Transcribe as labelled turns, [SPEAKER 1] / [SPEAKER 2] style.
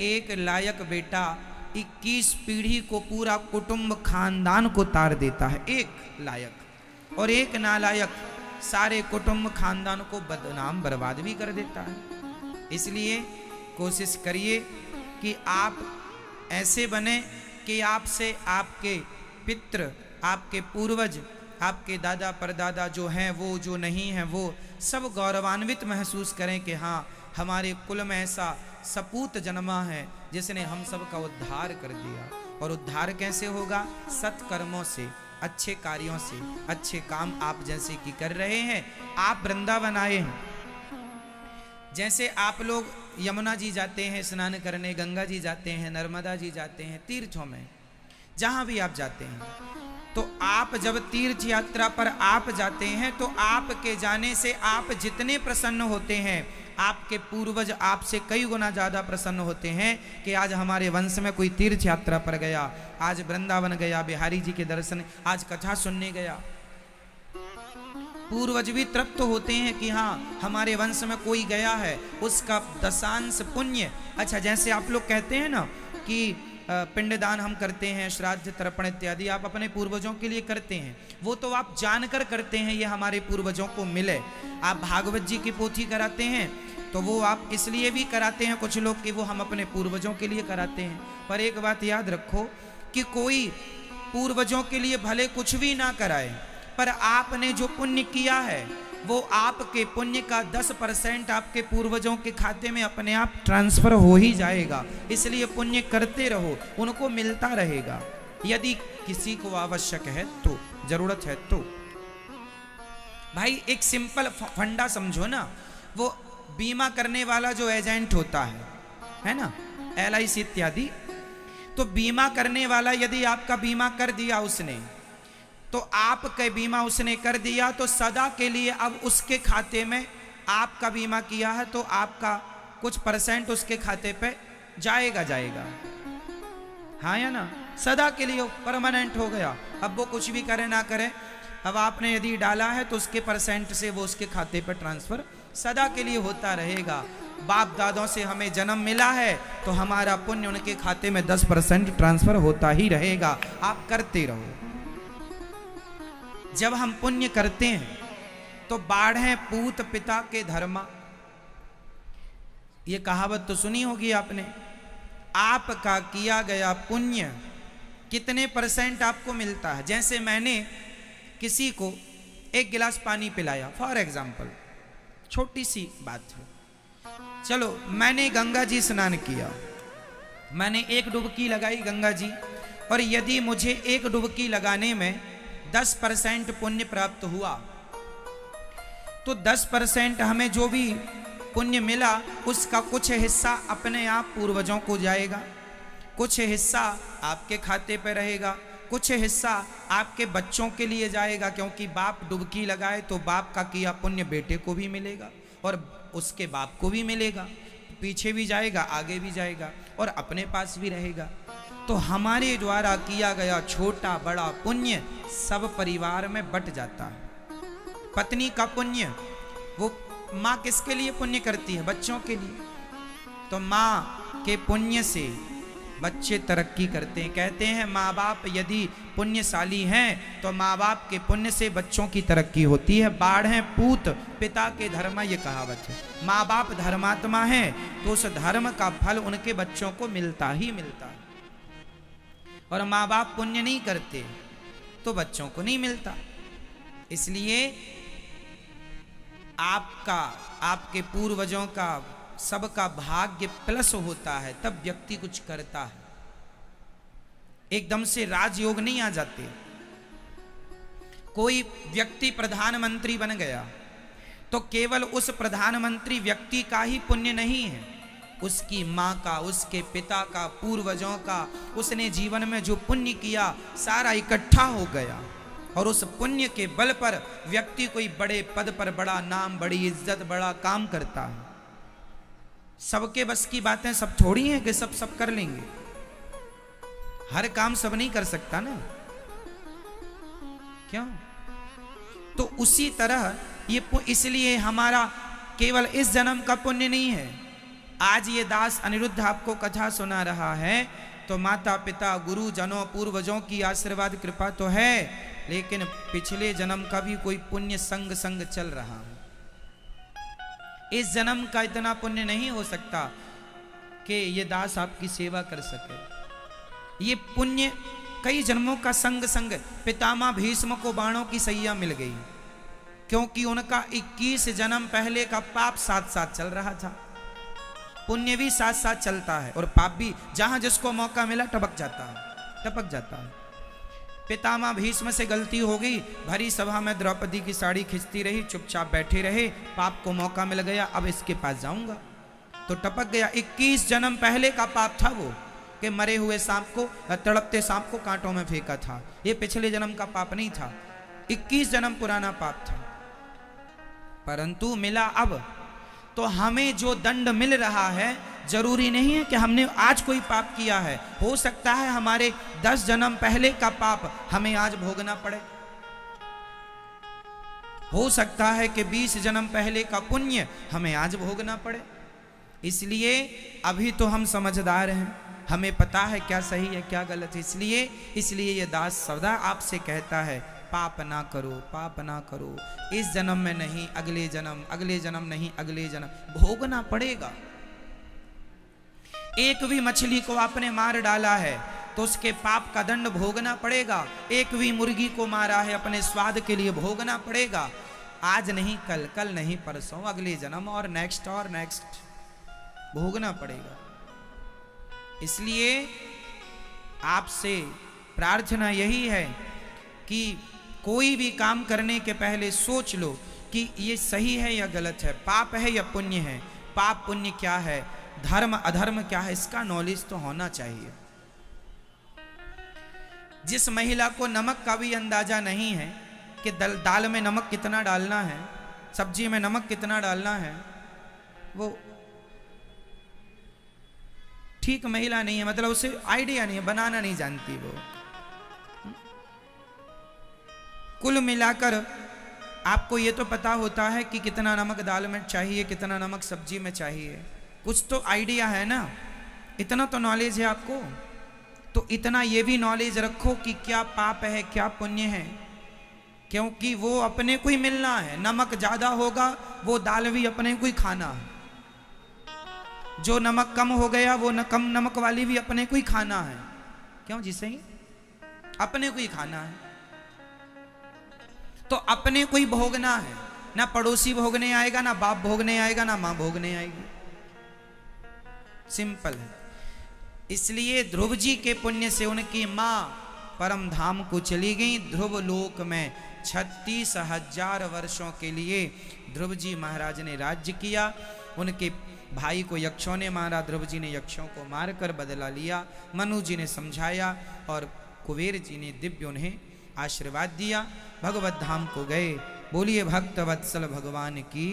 [SPEAKER 1] एक लायक बेटा 21 पीढ़ी को, पूरा कुटुंब खानदान को तार देता है, एक लायक। और एक नालायक सारे कुटुंब खानदान को बदनाम बर्बाद भी कर देता है। इसलिए कोशिश करिए कि आप ऐसे बने कि आपसे आपके पितृ, आपके पूर्वज, आपके दादा परदादा जो हैं वो, जो नहीं हैं वो, सब गौरवान्वित महसूस करें कि हाँ हमारे कुल में ऐसा सपूत जन्मा है जिसने हम सब का उद्धार कर दिया। और उद्धार कैसे होगा? सत्कर्मों से, अच्छे कार्यों से। अच्छे काम आप जैसे कि कर रहे हैं, आप वृंदावन आए हैं, जैसे आप लोग यमुना जी जाते हैं स्नान करने, गंगा जी जाते हैं, नर्मदा जी जाते हैं, तीर्थों में जहां भी आप जाते हैं, तो आप जब तीर्थ यात्रा पर आप जाते हैं तो आपके जाने से आप जितने प्रसन्न होते हैं, आपके पूर्वज आपसे कई गुना ज्यादा प्रसन्न होते हैं कि आज हमारे वंश में कोई तीर्थ यात्रा पर गया, आज वृंदावन गया, बिहारी जी के दर्शन, आज कथा सुनने गया। पूर्वज भी तृप्त होते हैं कि हाँ हमारे वंश में कोई गया है, उसका दशांश पुण्य। अच्छा, जैसे आप लोग कहते हैं ना कि पिंडदान हम करते हैं, श्राद्ध तर्पण इत्यादि आप अपने पूर्वजों के लिए करते हैं, वो तो आप जानकर करते हैं ये हमारे पूर्वजों को मिले। आप भागवत जी की पोथी कराते हैं तो वो आप इसलिए भी कराते हैं कुछ लोग कि वो हम अपने पूर्वजों के लिए कराते हैं। पर एक बात याद रखो कि कोई पूर्वजों के लिए भले कुछ भी ना कराए, पर आपने जो पुण्य किया है वो आपके पुण्य का 10% आपके पूर्वजों के खाते में अपने आप ट्रांसफर हो ही जाएगा। इसलिए पुण्य करते रहो, उनको मिलता रहेगा। यदि किसी को आवश्यक है तो, जरूरत है तो। भाई एक सिंपल फंडा समझो ना, वो बीमा करने वाला जो एजेंट होता है ना, LIC इत्यादि, तो बीमा करने वाला यदि आपका बीमा कर दिया उसने, तो आपका बीमा उसने कर दिया तो सदा के लिए अब उसके खाते में, आपका बीमा किया है तो आपका कुछ % उसके खाते पे जाएगा। हाँ या ना? सदा के लिए परमानेंट हो गया। अब वो कुछ भी करे ना करे, अब आपने यदि डाला है तो उसके % से वो उसके खाते पे ट्रांसफर सदा के लिए होता रहेगा। बाप दादों से हमें जन्म मिला है तो हमारा पुण्य उनके खाते में 10% ट्रांसफर होता ही रहेगा। आप करते रहो। जब हम पुण्य करते हैं तो बाढ़े पूत पिता के धर्मा, ये कहावत तो सुनी होगी आपने। आपका किया गया पुण्य कितने % आपको मिलता है। जैसे मैंने किसी को 1 गिलास पानी पिलाया, फॉर एग्जाम्पल, छोटी सी बात है, चलो मैंने गंगा जी स्नान किया, मैंने 1 डुबकी लगाई गंगा जी, और यदि मुझे 1 डुबकी लगाने में 10% पुण्य प्राप्त हुआ, तो 10% हमें जो भी पुण्य मिला उसका कुछ हिस्सा अपने आप पूर्वजों को जाएगा, कुछ हिस्सा आपके खाते पे रहेगा, कुछ हिस्सा आपके बच्चों के लिए जाएगा, क्योंकि बाप डुबकी लगाए तो बाप का किया पुण्य बेटे को भी मिलेगा और उसके बाप को भी मिलेगा, पीछे भी जाएगा, आगे भी जाएगा और अपने पास भी रहेगा। तो हमारे द्वारा किया गया छोटा बड़ा पुण्य सब परिवार में बट जाता है। पत्नी का पुण्य, वो माँ किसके लिए पुण्य करती है? बच्चों के लिए। तो माँ के पुण्य से बच्चे तरक्की करते हैं। कहते हैं माँ बाप यदि पुण्यशाली हैं तो माँ बाप के पुण्य से बच्चों की तरक्की होती है। बाढ़े पूत पिता के धर्म, ये कहावत है। माँ बाप धर्मात्मा हैं तो उस धर्म का फल उनके बच्चों को मिलता ही मिलता है, और माँ बाप पुण्य नहीं करते तो बच्चों को नहीं मिलता। इसलिए आपका, आपके पूर्वजों का, सबका भाग्य प्लस होता है तब व्यक्ति कुछ करता है। एकदम से राजयोग नहीं आ जाते। कोई व्यक्ति प्रधानमंत्री बन गया तो केवल उस प्रधानमंत्री व्यक्ति का ही पुण्य नहीं है, उसकी माँ का, उसके पिता का, पूर्वजों का, उसने जीवन में जो पुण्य किया सारा इकट्ठा हो गया, और उस पुण्य के बल पर व्यक्ति कोई बड़े पद पर, बड़ा नाम, बड़ी इज्जत, बड़ा काम करता है। सबके बस की बातें सब थोड़ी हैं कि सब कर लेंगे। हर काम सब नहीं कर सकता ना, क्यों? तो उसी तरह ये, इसलिए हमारा केवल इस जन्म का पुण्य नहीं है, आज ये दास अनिरुद्ध आपको कथा सुना रहा है तो माता पिता गुरु जनों पूर्वजों की आशीर्वाद कृपा तो है, लेकिन पिछले जन्म का भी कोई पुण्य संग संग चल रहा है। इस जन्म का इतना पुण्य नहीं हो सकता कि ये दास आपकी सेवा कर सके। ये पुण्य कई जन्मों का संग संग। पितामह भीष्म को बाणों की सैया मिल गई क्योंकि उनका 21 जन्म पहले का पाप साथ साथ चल रहा था। पुण्य भी साथ साथ चलता है और पाप भी, जहां जिसको मौका मिला टपक जाता है। पितामह भीष्म से गलती हो गई, भरी सभा में द्रौपदी की साड़ी खींचती रही, चुपचाप बैठे रहे, पाप को मौका मिल गया, अब इसके पास जाऊंगा तो टपक गया। 21 जन्म पहले का पाप था वो कि मरे हुए सांप को, तड़पते सांप को कांटों में फेंका था। ये पिछले जन्म का पाप नहीं था, 21 जन्म पुराना पाप था। परंतु मिला अब, तो हमें जो दंड मिल रहा है जरूरी नहीं है कि हमने आज कोई पाप किया है। हो सकता है हमारे 10 जन्म पहले का पाप हमें आज भोगना पड़े। हो सकता है कि 20 जन्म पहले का पुण्य हमें आज भोगना पड़े। इसलिए अभी तो हम समझदार हैं, हमें पता है क्या सही है क्या गलत है। इसलिए ये दास सदा आपसे कहता है पाप ना करो, पाप ना करो। इस जन्म में नहीं, अगले जन्म नहीं, अगले जन्म भोगना पड़ेगा। एक भी मछली को आपने मार डाला है तो उसके पाप का दंड भोगना पड़ेगा। एक भी मुर्गी को मारा है अपने स्वाद के लिए, भोगना पड़ेगा। आज नहीं कल, कल नहीं परसों, अगले जन्म और नेक्स्ट भोगना पड़ेगा। इसलिए आपसे प्रार्थना यही है कि कोई भी काम करने के पहले सोच लो कि ये सही है या गलत है, पाप है या पुण्य है, पाप पुण्य क्या है, धर्म अधर्म क्या है, इसका नॉलेज तो होना चाहिए। जिस महिला को नमक का भी अंदाजा नहीं है कि दाल में नमक कितना डालना है, सब्जी में नमक कितना डालना है, वो ठीक महिला नहीं है, मतलब उसे आइडिया नहीं है, बनाना नहीं जानती वो। कुल मिलाकर आपको ये तो पता होता है कि कितना नमक दाल में चाहिए, कितना नमक सब्जी में चाहिए, कुछ तो आइडिया है ना, इतना तो नॉलेज है आपको। तो इतना ये भी नॉलेज रखो कि क्या पाप है क्या पुण्य है, क्योंकि वो अपने को ही मिलना है। नमक ज्यादा होगा वो दाल भी अपने को ही खाना है, जो नमक कम हो गया वो कम नमक वाली भी अपने को ही खाना है। क्यों? जिसे ही अपने को ही खाना है, तो अपने को ही भोगना है। ना पड़ोसी भोगने आएगा, ना बाप भोगने आएगा, ना मां भोगने आएगी। सिंपल है। इसलिए ध्रुव जी के पुण्य से उनकी मां परम धाम को चली गई। ध्रुव लोक में 36,000 वर्षों के लिए ध्रुव जी महाराज ने राज्य किया। उनके भाई को यक्षों ने मारा, ध्रुव जी ने यक्षों को मारकर बदला लिया। मनु जी ने समझाया और कुबेर जी ने दिव्य उन्हें आशीर्वाद दिया। भगवत धाम को गए। बोलिए भक्त वत्सल भगवान की।